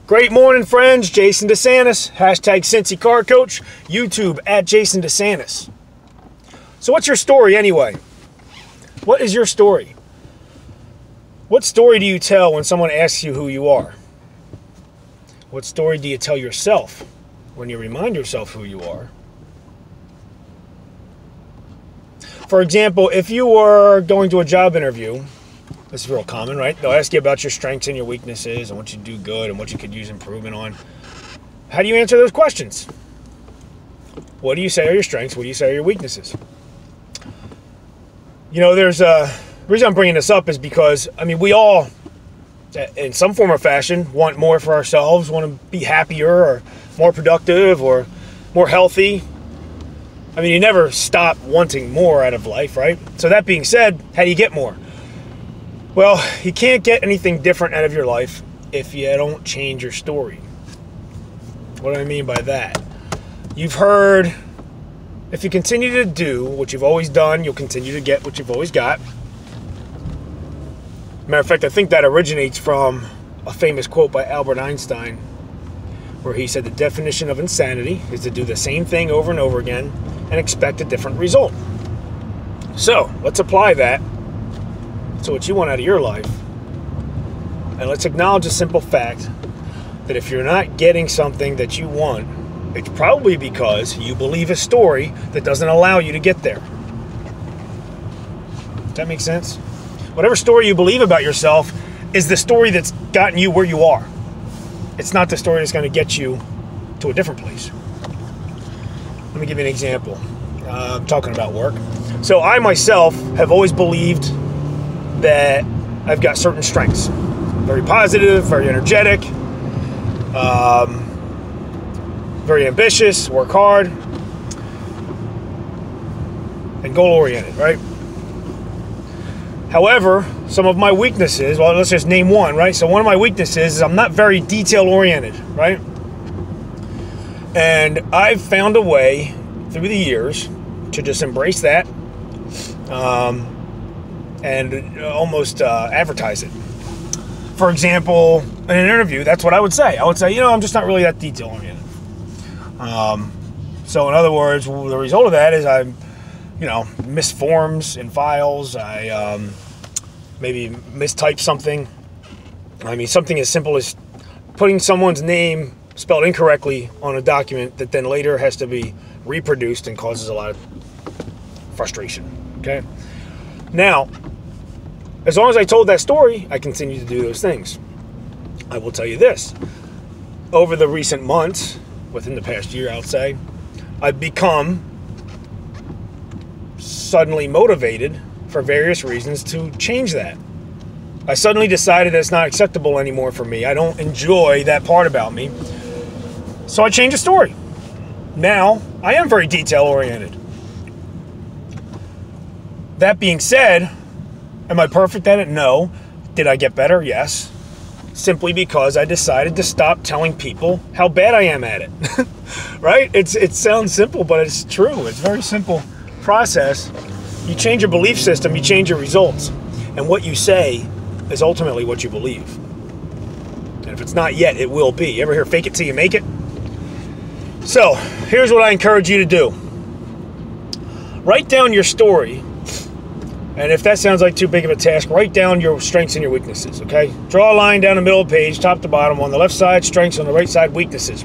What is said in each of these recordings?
Great morning, friends. Jason DeSantis, hashtag Cincy Car Coach, YouTube at Jason DeSantis. So what's your story anyway? What is your story? What story do you tell when someone asks you who you are? What story do you tell yourself when you remind yourself who you are? For example, if you were going to a job interview, this is real common, right? They'll ask you about your strengths and your weaknesses and what you do good and what you could use improvement on. How do you answer those questions? What do you say are your strengths? What do you say are your weaknesses? You know, the reason I'm bringing this up is because, we all, in some form or fashion, want more for ourselves, want to be happier or more productive or more healthy. You never stop wanting more out of life, right? So that being said, how do you get more? Well, you can't get anything different out of your life if you don't change your story. What do I mean by that? You've heard, if you continue to do what you've always done, you'll continue to get what you've always got. Matter of fact, I think that originates from a famous quote by Albert Einstein, where he said the definition of insanity is to do the same thing over and over again and expect a different result. So, let's apply that to what you want out of your life. And let's acknowledge the simple fact that if you're not getting something that you want, it's probably because you believe a story that doesn't allow you to get there. Does that make sense? Whatever story you believe about yourself is the story that's gotten you where you are. It's not the story that's going to get you to a different place. Let me give you an example. I'm talking about work. So I myself have always believed that I've got certain strengths. Very positive, very energetic, very ambitious, work hard, and goal-oriented, right? However, some of my weaknesses, well, let's just name one, right? So one of my weaknesses is I'm not very detail-oriented, right? And I've found a way through the years to just embrace that and almost advertise it. For example, in an interview, that's what I would say. I would say, I'm just not really that detail-oriented. So in other words, the result of that is I miss forms in files. I maybe mistype something. Something as simple as putting someone's name spelled incorrectly on a document that then later has to be reproduced and causes a lot of frustration, okay? Now, as long as I told that story, I continue to do those things. I will tell you this. Over the recent months, within the past year, I would say, I've become suddenly motivated for various reasons to change that. I suddenly decided that it's not acceptable anymore for me. I don't enjoy that part about me. So I changed the story. Now, I am very detail-oriented. That being said, am I perfect at it? No. Did I get better? Yes. Simply because I decided to stop telling people how bad I am at it. Right? It sounds simple, but it's true. It's a very simple process. You change your belief system, you change your results. And what you say is ultimately what you believe. And if it's not yet, it will be. You ever hear fake it till you make it? So, here's what I encourage you to do. Write down your story. And if that sounds like too big of a task, write down your strengths and your weaknesses, okay? Draw a line down the middle of the page, top to bottom. On the left side, strengths. On the right side, weaknesses.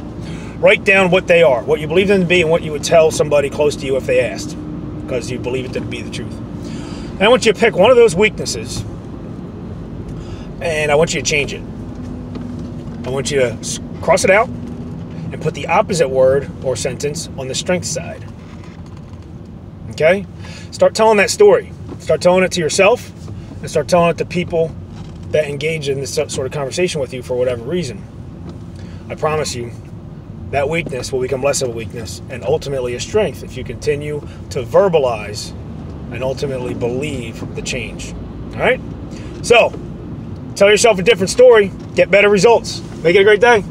Write down what they are, what you believe them to be, and what you would tell somebody close to you if they asked, because you believe it to be the truth. And I want you to pick one of those weaknesses, and I want you to change it. I want you to cross it out and put the opposite word or sentence on the strength side. Okay? Start telling that story. Start telling it to yourself and start telling it to people that engage in this sort of conversation with you for whatever reason. I promise you, that weakness will become less of a weakness and ultimately a strength if you continue to verbalize and ultimately believe the change. All right? So, tell yourself a different story. Get better results. Make it a great day.